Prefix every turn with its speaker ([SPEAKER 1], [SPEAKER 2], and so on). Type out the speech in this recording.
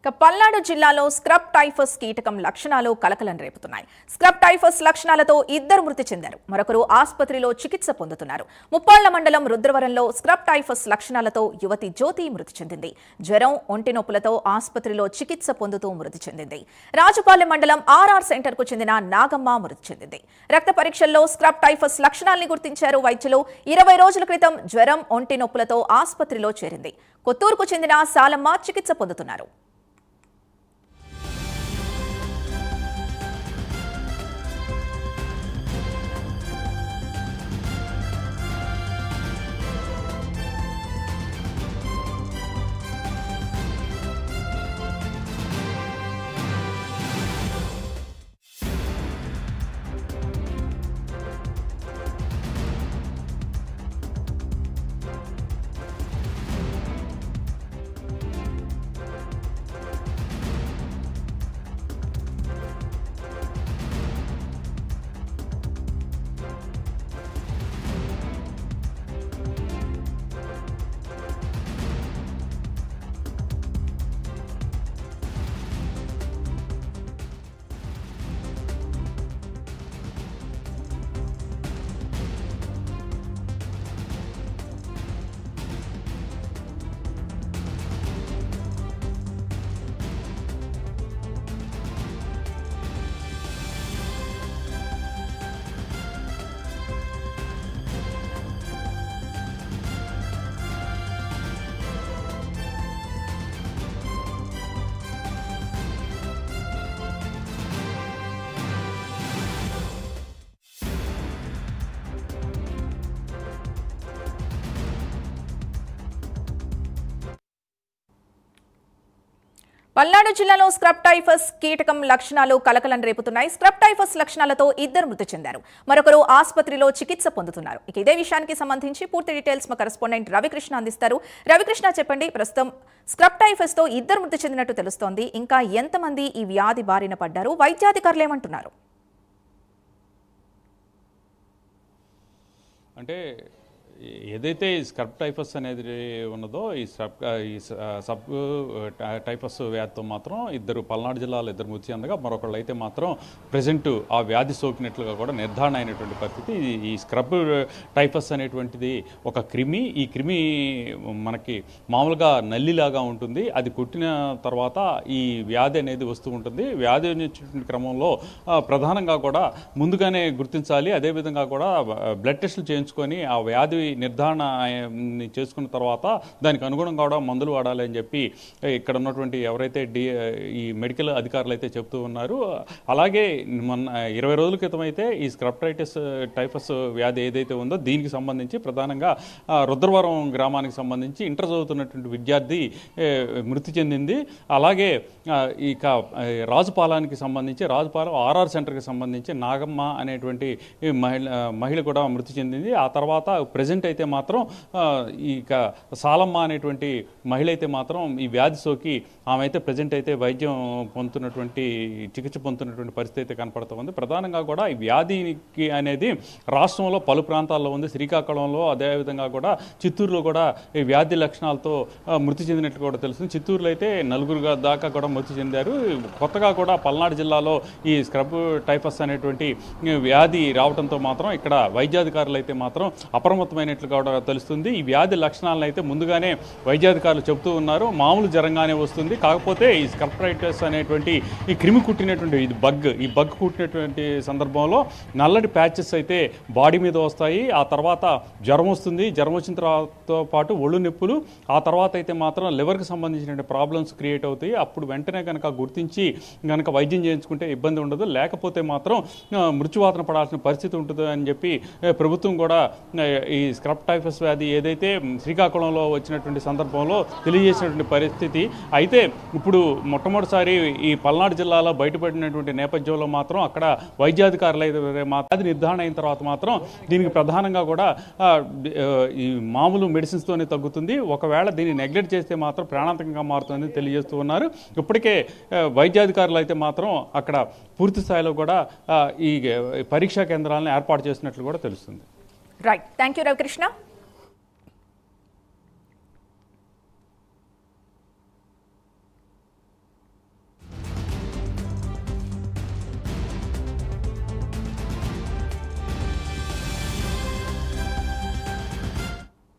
[SPEAKER 1] పల్నాడు జిల్లాలో scrub typhus కీటకం లక్షణాలు కలకలం రేపుతున్నాయి. స్క్రబ్ టైఫస్ లక్షణాలతో ఇద్దరు మృతి చెందారు. మరొకరు ఆసుపత్రిలో చికిత్స పొందుతున్నారు. ముప్పాళ్ల మండలం రుద్రవరంలో స్క్రబ్ టైఫస్ లక్షణాలతో యువతి జ్యోతి మృతి చెందింది. జ్వరం, ఒంటి నొప్పులతో ఆసుపత్రిలో చికిత్స పొందుతూ మృతి చెందింది. రాజుపాలెం మండలం ఆర్ఆర్ సెంటర్కు చెందిన నాగమ్మ మృతి చెందింది. రక్త పరీక్షల్లో స్క్రబ్ టైఫస్ లక్షణాల్ని గుర్తించారు వైద్యులు. 20 రోజుల క్రితం జ్వరం, ఒంటి నొప్పులతో ఆసుపత్రిలో చేరింది. కొత్తూరుకు చెందిన సాలమ్మ చికిత్స పొందుతున్నారు. పల్నాడు జిల్లాలో స్క్రబ్ టైఫస్ కీటకం లక్షణాలు కలకలం రేపుతున్నాయి. స్క్రబ్ టైఫస్ లక్షణాలతో ఇద్దరు మృతి చెందారు. మరొకరు ఆసుపత్రిలో చికిత్స పొందుతున్నారు. ఇదే విషయానికి సంబంధించి పూర్తి డీటెయిల్స్ మా కరెస్పాండెంట్ రవికృష్ణ అందిస్తారు. రవికృష్ణ, చెప్పండి, ప్రస్తుతం స్క్రబ్ టైఫస్ తో ఇద్దరు మృతి చెందినట్టు తెలుస్తోంది. ఇంకా ఎంతమంది ఈ వ్యాధి బారిన పడ్డారు? వైద్యాధికారులు ఏమంటున్నారు?
[SPEAKER 2] అంటే ఏదైతే ఈ స్క్రబ్ టైఫస్ అనేది ఉన్నదో ఈ సబ్ టైఫస్ వ్యాధితో మాత్రం పల్నాడు జిల్లాలో ఇద్దరు మృతి చెందగా మరొకళ్ళు అయితే మాత్రం ప్రజెంట్ ఆ వ్యాధి సోకినట్లుగా కూడా నిర్ధారణ అయినటువంటి పరిస్థితి. ఈ స్క్రబ్ టైఫస్ అనేటువంటిది ఒక క్రిమి. ఈ క్రిమి మనకి మామూలుగా నల్లిలాగా ఉంటుంది. అది కుట్టిన తర్వాత ఈ వ్యాధి అనేది వస్తూ ఉంటుంది. వ్యాధి వచ్చేటువంటి క్రమంలో ప్రధానంగా కూడా ముందుగానే గుర్తించాలి. అదేవిధంగా కూడా బ్లడ్ టెస్టులు చేయించుకొని ఆ వ్యాధి నిర్ధారణ చేసుకున్న తర్వాత దానికి అనుగుణంగా కూడా మందులు వాడాలి అని చెప్పి ఇక్కడ ఉన్నటువంటి ఎవరైతే ఈ మెడికల్ అధికారులు అయితే చెప్తూ ఉన్నారు. అలాగే మొన్న 20 రోజుల క్రితం అయితే ఈ స్క్రబ్ టైఫస్ వ్యాధి ఏదైతే ఉందో దీనికి సంబంధించి ప్రధానంగా రుద్రవరం గ్రామానికి సంబంధించి ఇంటర్ చదువుతున్నటువంటి విద్యార్థి మృతి చెందింది. అలాగే ఇక రాజుపాలానికి సంబంధించి రాజుపాలెం ఆర్ఆర్ సెంటర్కి సంబంధించి నాగమ్మ అనేటువంటి మహిళ కూడా మృతి చెందింది. ఆ తర్వాత ప్రజెంట్ అయితే మాత్రం ఇక సాలమ్మ అనేటువంటి మహిళ అయితే మాత్రం ఈ వ్యాధి సోకి ఆమె అయితే ప్రజెంట్ అయితే వైద్యం చికిత్స పొందుతున్నటువంటి పరిస్థితి అయితే కనపడుతుంది. ప్రధానంగా కూడా ఈ వ్యాధికి అనేది రాష్ట్రంలో పలు ప్రాంతాల్లో ఉంది. శ్రీకాకుళంలో, అదేవిధంగా కూడా చిత్తూరులో కూడా ఈ వ్యాధి లక్షణాలతో మృతి చెందినట్లు కూడా తెలుస్తుంది. చిత్తూరులో అయితే 4 దాకా కూడా మృతి చెందారు. కొత్తగా కూడా పల్నాడు జిల్లాలో ఈ స్క్రబ్ టైఫస్ అనేటువంటి వ్యాధి రావడంతో మాత్రం ఇక్కడ వైద్యాధికారులు అయితే మాత్రం అప్రమత్తమైనట్లు కూడా తెలుస్తుంది. ఈ వ్యాధి లక్షణాలను అయితే ముందుగానే వైద్యాధికారులు చెబుతూ ఉన్నారు. మామూలు జ్వరంగానే వస్తుంది. కాకపోతే ఈ స్క్రబ్ టైఫస్ అనేటువంటి ఈ క్రిమి కుట్టినటువంటి ఈ బగ్ కుట్టినటువంటి సందర్భంలో నల్లటి ప్యాచెస్ అయితే బాడీ మీద వస్తాయి. ఆ తర్వాత జ్వరం వస్తుంది. జ్వరం వచ్చిన తర్వాతతో పాటు ఒళ్ళు నొప్పులు, ఆ తర్వాత అయితే మాత్రం లివర్కి సంబంధించిన ప్రాబ్లమ్స్ క్రియేట్ అవుతాయి. అప్పుడు వెంటనే కనుక గుర్తించి కనుక వైద్యం చేయించుకుంటే ఇబ్బంది ఉండదు. లేకపోతే మాత్రం మృత్యువాతన పడాల్సిన పరిస్థితి ఉంటుంది అని చెప్పి ప్రభుత్వం కూడా ఈ స్క్రబ్ టైఫస్ వ్యాధి ఏదైతే శ్రీకాకుళంలో వచ్చినటువంటి సందర్భంలో తెలియజేసినటువంటి పరిస్థితి. అయితే ఇప్పుడు మొట్టమొదటిసారి ఈ పల్నాడు జిల్లాలో బయటపడినటువంటి నేపథ్యంలో మాత్రం అక్కడ వైద్యాధికారులు అయితే వ్యాధి నిర్ధారణ అయిన తర్వాత మాత్రం దీనికి ప్రధానంగా కూడా ఈ మామూలు మెడిసిన్స్తోనే తగ్గుతుంది. ఒకవేళ దీన్ని నెగ్లెక్ట్ చేస్తే మాత్రం ప్రాణాంతకంగా మారుతుందని తెలియజేస్తూ ఉన్నారు. ఇప్పటికే వైద్యాధికారులు అయితే మాత్రం అక్కడ పూర్తి స్థాయిలో కూడా ఈ పరీక్షా కేంద్రాలను ఏర్పాటు చేసినట్లు కూడా తెలుస్తుంది.
[SPEAKER 1] Right, thank you Ravikrishna.